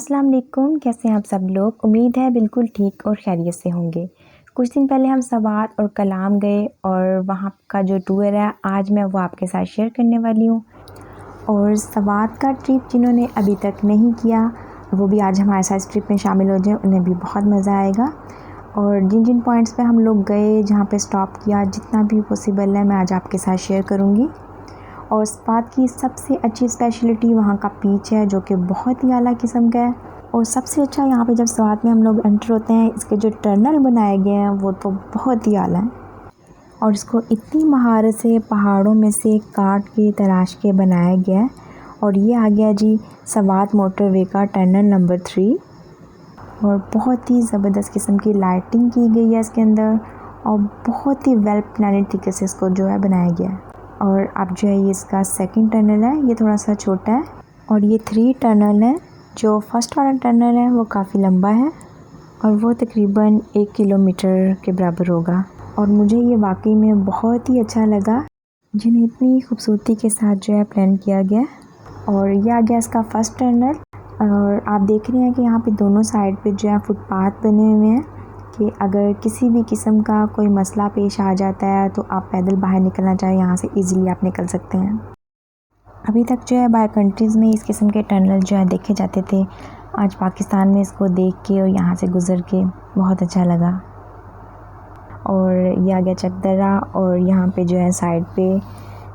अस्सलाम वालेकुम, कैसे हैं आप सब लोग। उम्मीद है बिल्कुल ठीक और खैरियत से होंगे। कुछ दिन पहले हम सवात और कलाम गए और वहाँ का जो टूर है आज मैं वो आपके साथ शेयर करने वाली हूँ। और सवात का ट्रिप जिन्होंने अभी तक नहीं किया वो भी आज हमारे साथ इस ट्रिप में शामिल हो जाए, उन्हें भी बहुत मज़ा आएगा। और जिन जिन पॉइंट्स पे हम लोग गए, जहाँ पे स्टॉप किया, जितना भी पॉसिबल है मैं आज आपके साथ शेयर करूँगी। और सवात की सबसे अच्छी स्पेशलिटी वहाँ का बीच है, जो कि बहुत ही आला किस्म का है। और सबसे अच्छा यहाँ पे जब सवात में हम लोग एंटर होते हैं, इसके जो टनल बनाए गए हैं वो तो बहुत ही आला है। और इसको इतनी महारत से पहाड़ों में से काट के तराश के बनाया गया है। और ये आ गया जी सवात मोटरवे का टनल नंबर 3। और बहुत ही ज़बरदस्त किस्म की लाइटिंग की गई है इसके अंदर और बहुत ही वेल प्लानिंग तरीके से इसको जो है बनाया गया है। और अब जो है ये इसका सेकंड टनल है, ये थोड़ा सा छोटा है। और ये 3 टनल है। जो फर्स्ट वाला टनल है वो काफ़ी लंबा है और वो तकरीबन 1 किलोमीटर के बराबर होगा। और मुझे ये वाकई में बहुत ही अच्छा लगा, जिन्हें इतनी खूबसूरती के साथ जो है प्लान किया गया। और ये आ गया इसका फर्स्ट टनल। और आप देख रहे हैं कि यहाँ पे दोनों साइड पे जो है फुटपाथ बने हुए हैं कि अगर किसी भी किस्म का कोई मसला पेश आ जाता है तो आप पैदल बाहर निकलना चाहें, यहाँ से इजीली आप निकल सकते हैं। अभी तक जो है बाहर कंट्रीज़ में इस किस्म के टनल जो है देखे जाते थे, आज पाकिस्तान में इसको देख के और यहाँ से गुज़र के बहुत अच्छा लगा। और ये आ गया चकदरा और यहाँ पे जो है साइड पे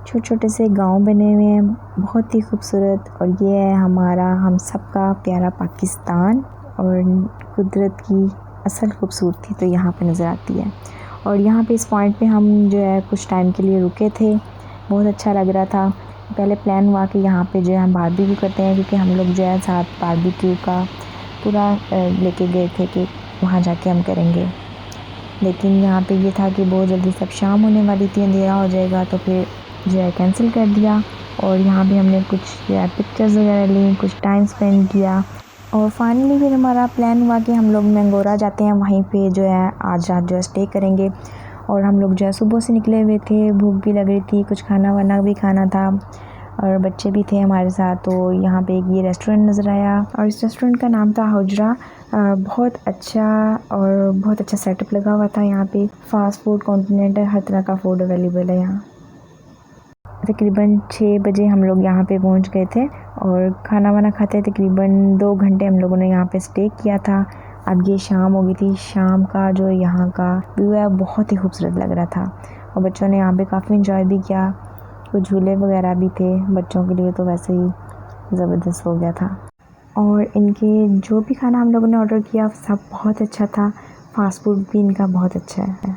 छोटे छोटे से गांव बने हुए हैं, बहुत ही खूबसूरत। और ये है हमारा हम सब का प्यारा पाकिस्तान। और कुदरत की असल खूबसूरती तो यहाँ पे नज़र आती है। और यहाँ पे इस पॉइंट पे हम जो है कुछ टाइम के लिए रुके थे, बहुत अच्छा लग रहा था। पहले प्लान हुआ कि यहाँ पे जो है हम बारबेक्यू करते हैं, क्योंकि हम लोग जो है साथ बारबेक्यू का पूरा लेके गए थे कि वहाँ जाके हम करेंगे। लेकिन यहाँ पे ये था कि बहुत जल्दी सब शाम होने वाली थी, अंधेरा हो जाएगा, तो फिर जो है कैंसिल कर दिया। और यहाँ पे हमने कुछ जो है पिक्चर्स वगैरह ली, कुछ टाइम स्पेंड किया। और फाइनली फिर हमारा प्लान हुआ कि हम लोग मैंगोरा जाते हैं, वहीं पे जो है आज रात जो है स्टे करेंगे। और हम लोग जो है सुबह से निकले हुए थे, भूख भी लग रही थी, कुछ खाना वाना भी खाना था और बच्चे भी थे हमारे साथ। तो यहाँ पे एक ये रेस्टोरेंट नज़र आया और इस रेस्टोरेंट का नाम था हुजरा। बहुत अच्छा और बहुत अच्छा सेटअप लगा हुआ था। यहाँ पे फ़ास्ट फूड कॉन्टिनेंटल हर तरह का फूड अवेलेबल है यहाँ। तकरीबन 6 बजे हम लोग यहाँ पे पहुँच गए थे और खाना वाना खाते तकरीबन 2 घंटे हम लोगों ने यहाँ पे स्टे किया था। अब ये शाम हो गई थी, शाम का जो यहाँ का व्यू है बहुत ही खूबसूरत लग रहा था और बच्चों ने यहाँ पे काफ़ी इंजॉय भी किया। कुछ झूले वगैरह भी थे बच्चों के लिए, तो वैसे ही ज़बरदस्त हो गया था। और इनके जो भी खाना हम लोगों ने ऑर्डर किया सब बहुत अच्छा था, फ़ास्ट फूड भी इनका बहुत अच्छा है।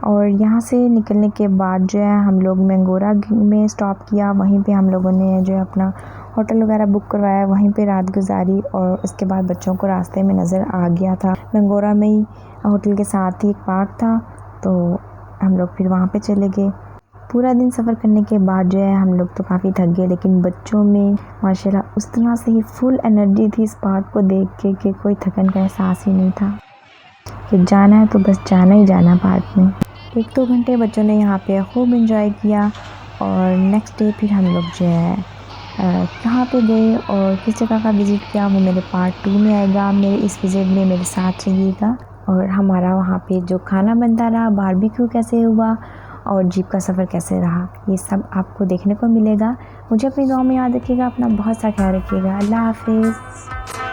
और यहाँ से निकलने के बाद जो है हम लोग मैंगोरा में स्टॉप किया, वहीं पे हम लोगों ने जो है अपना होटल वगैरह बुक करवाया, वहीं पे रात गुजारी। और उसके बाद बच्चों को रास्ते में नज़र आ गया था मैंगोरा में ही होटल के साथ ही एक पार्क था, तो हम लोग फिर वहाँ पे चले गए। पूरा दिन सफ़र करने के बाद जो है हम लोग तो काफ़ी थक गए, लेकिन बच्चों में माशाल्लाह उस तरह से ही फुल एनर्जी थी इस पार्क को देख के कि कोई थकन का एहसास ही नहीं था कि जाना है तो बस जाना ही जाना पार्क में। 1-2 घंटे बच्चों ने यहाँ पे खूब एंजॉय किया। और नेक्स्ट डे फिर हम लोग जो है कहाँ पे गए और किस जगह का विज़िट किया वो मेरे पार्ट 2 में आएगा। मेरे इस विज़िट में मेरे साथ रहिएगा। और हमारा वहाँ पे जो खाना बनता रहा, बारबेक्यू कैसे हुआ और जीप का सफ़र कैसे रहा, ये सब आपको देखने को मिलेगा। मुझे अपने गाँव में याद रखिएगा, अपना बहुत सा ख्याल रखिएगा। अल्लाह हाफ़िज़।